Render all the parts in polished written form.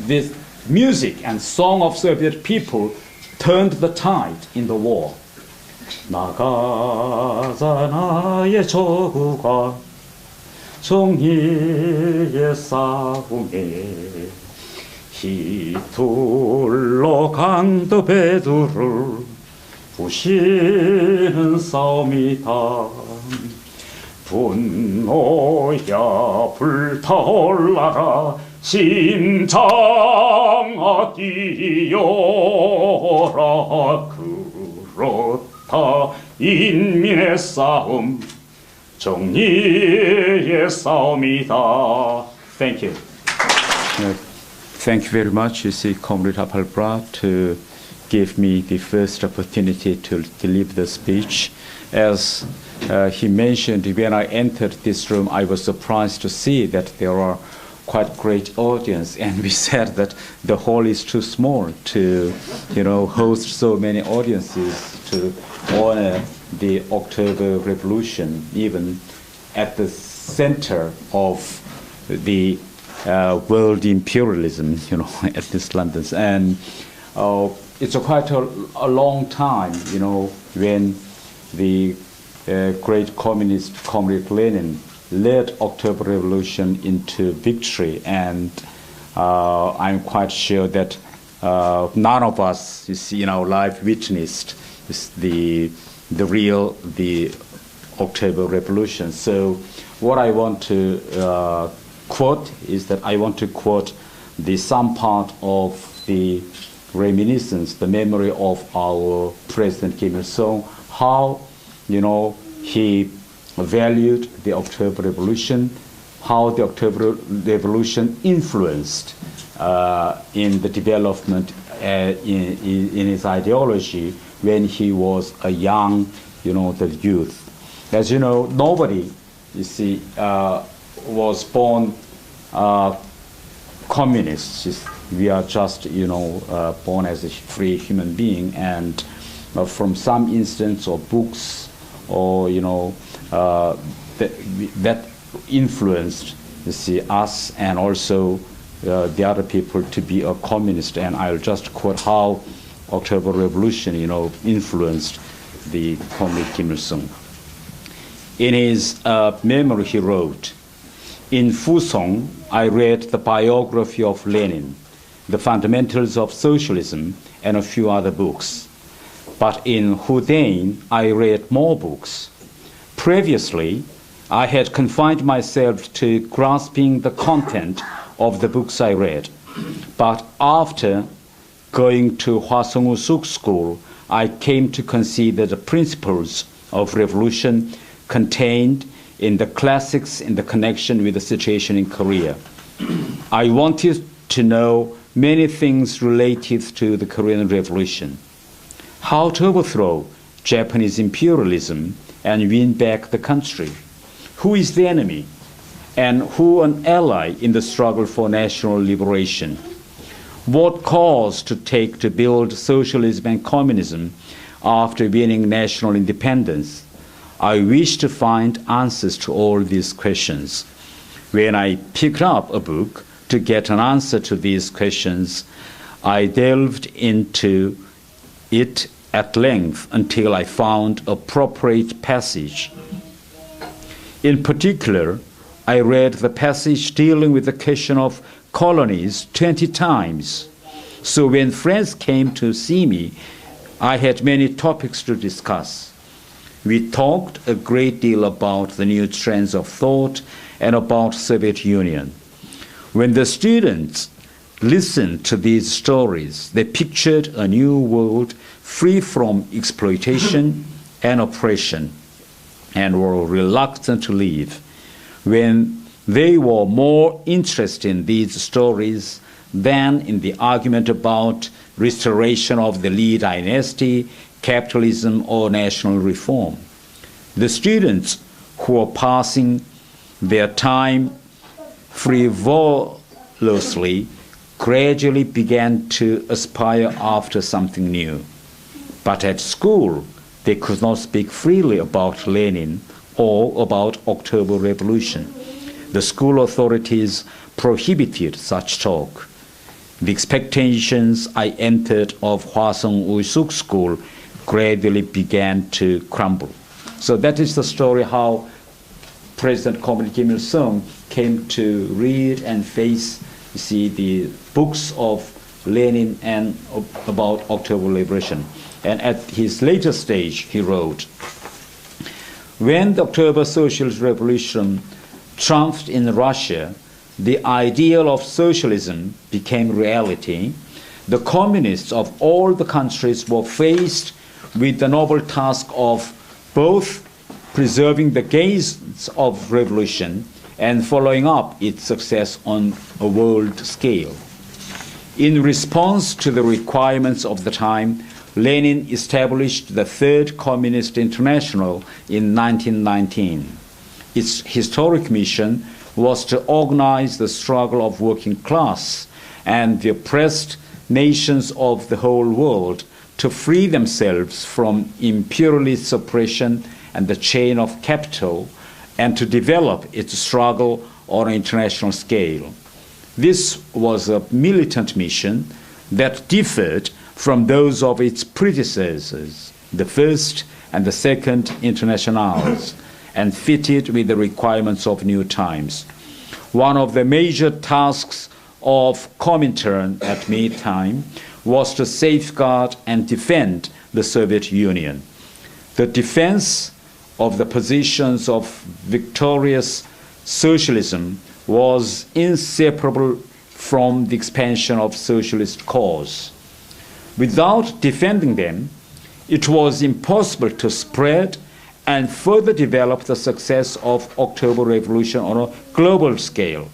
this music and song of Soviet people turned the tide in the war. 나가자 나의 저구가 정의의 싸움에 휘둘러 강도 배두를 부시는 싸움이다. 분노야 불타올라라 심장아 뛰어라 그렇다 인민의 싸움 정의의 싸움이다. Thank you. Thank you very much, you see, Comrade Apalbra, to give me the first opportunity to deliver the speech. As he mentioned, when I entered this room, I was surprised to see that there are quite great audience, and we said that the hall is too small to, host so many audiences to honor the October Revolution, even at the center of the world imperialism, at this London. And it's quite a long time, when the great communist Comrade Lenin led October Revolution into victory, and I'm quite sure that none of us, in our life witnessed the October Revolution. So what I want to quote is that I want to quote some part of the reminiscence, the memory of our President Kim Il-sung, how he valued the October Revolution, how the October Revolution influenced in the development in his ideology when he was a young, the youth. As you know, nobody, was born communists. We are just, born as a free human being, and from some instance or books or, that influenced, us and also the other people to be a communist. And I'll just quote how October Revolution, influenced the Comrade Kim Il-sung. In his memory, he wrote, "In Fusong, I read the biography of Lenin, the fundamentals of socialism, and a few other books. But in Houdain, I read more books. Previously, I had confined myself to grasping the content of the books I read. But after going to Hwasong-Usuk School, I came to consider the principles of revolution contained in the classics in the connection with the situation in Korea. I wanted to know many things related to the Korean Revolution. How to overthrow Japanese imperialism and win back the country. Who is the enemy? And who an ally in the struggle for national liberation? What course to take to build socialism and communism after winning national independence? I wish to find answers to all these questions. When I picked up a book to get an answer to these questions, I delved into it at length until I found an appropriate passage. In particular, I read the passage dealing with the question of colonies 20 times. So when friends came to see me, I had many topics to discuss. We talked a great deal about the new trends of thought and about Soviet Union. When the students listened to these stories, they pictured a new world free from exploitation and oppression, and were reluctant to leave. When they were more interested in these stories than in the argument about restoration of the Lee dynasty, capitalism, or national reform. The students who were passing their time frivolously gradually began to aspire after something new. But at school, they could not speak freely about Lenin or about October Revolution. The school authorities prohibited such talk. The expectations I entered of Hwasong Uisuk School gradually began to crumble. So that is the story how President Comrade Kim Il-sung came to read and face, you see, the books of Lenin and about October liberation. And at his later stage, he wrote, when the October Socialist Revolution triumphed in Russia, the ideal of socialism became reality. The communists of all the countries were faced with the noble task of both preserving the gains of revolution and following up its success on a world scale. In response to the requirements of the time, Lenin established the Third Communist International in 1919. Its historic mission was to organize the struggle of working class and the oppressed nations of the whole world to free themselves from imperialist oppression and the chain of capital, and to develop its struggle on an international scale. This was a militant mission that differed from those of its predecessors, the First and the Second Internationals, and fitted with the requirements of new times. One of the major tasks of Comintern at meantime was to safeguard and defend the Soviet Union. The defense of the positions of victorious socialism was inseparable from the expansion of socialist cause. Without defending them, it was impossible to spread and further develop the success of October Revolution on a global scale.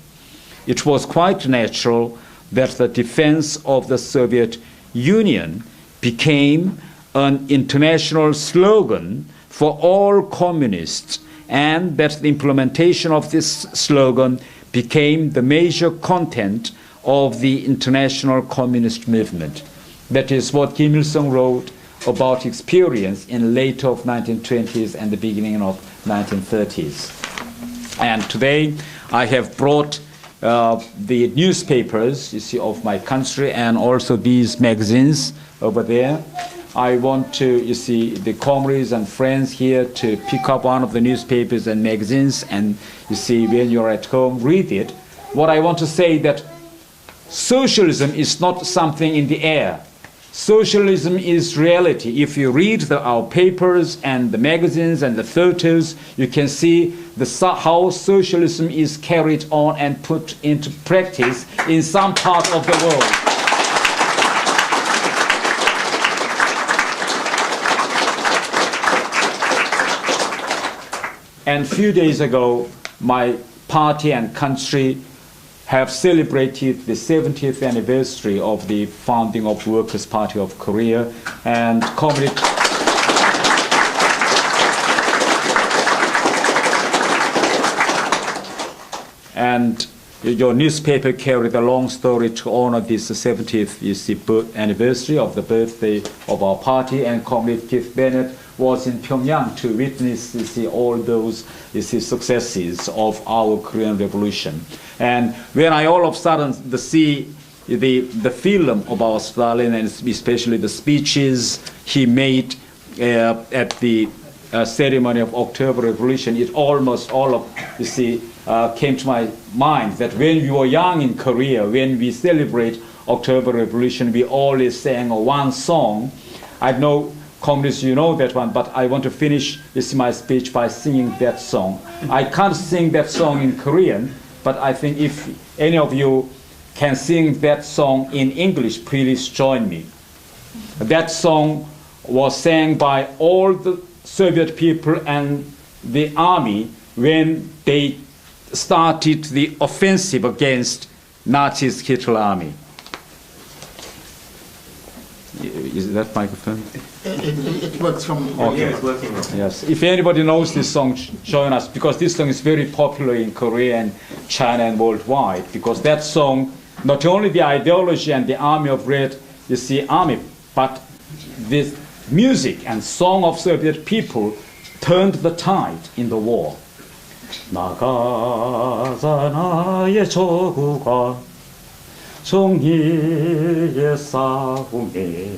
It was quite natural that the defense of the Soviet Union became an international slogan for all communists, and that the implementation of this slogan became the major content of the international communist movement. That is what Kim Il-sung wrote about experience in late of 1920s and the beginning of 1930s. And today I have brought the newspapers, you see, of my country, and also these magazines over there. I want to, you see, the comrades and friends here to pick up one of the newspapers and magazines, and you see, when you're at home, read it. What I want to say that socialism is not something in the air. Socialism is reality. If you read our papers and the magazines and the photos, you can see how socialism is carried on and put into practice in some part of the world. And a few days ago, my party and country have celebrated the 70th anniversary of the founding of Workers' Party of Korea, and comrade and your newspaper carried a long story to honor this 70th anniversary of the birthday of our party, and Comrade Keith Bennett was in Pyongyang to witness all those successes of our Korean Revolution. And when I all of a sudden see the film about Stalin, and especially the speeches he made at the ceremony of October Revolution, it almost all of came to my mind that when we were young in Korea, when we celebrate October Revolution, we always sang one song. I know, comrades, you know that one, but I want to finish my speech by singing that song. I can't sing that song in Korean, but I think if any of you can sing that song in English, please join me. That song was sang by all the Soviet people and the army when they started the offensive against Nazis Hitler army. Is that microphone? It works from okay. It's working. Yes. If anybody knows this song, join us, because this song is very popular in Korea and China and worldwide, because that song, not only the ideology and the army of red, army, but this music and song of Soviet people turned the tide in the war. 나가자 나의 저구가 정의의 싸움에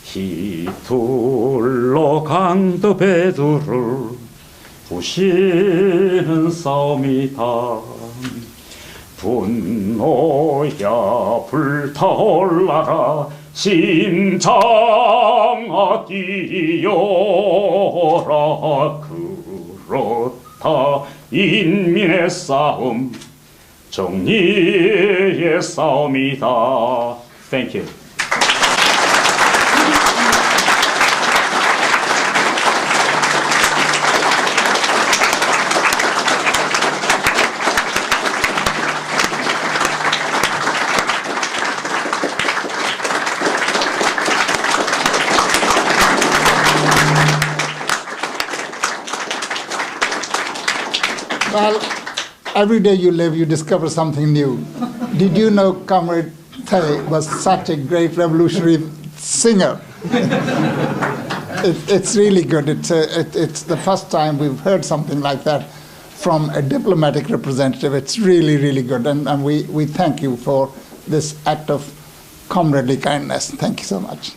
휘둘러 강도 배두를 부시는 싸움이다. 분노야 불타올라라 심장아 뛰어라. 그렇다 인민의 싸움 정의의 싸움이다. Thank you. Well, every day you live, you discover something new. Did you know Comrade Thay was such a great revolutionary singer? It's really good. It's the first time we've heard something like that from a diplomatic representative. It's really, really good. And we thank you for this act of comradely kindness. Thank you so much.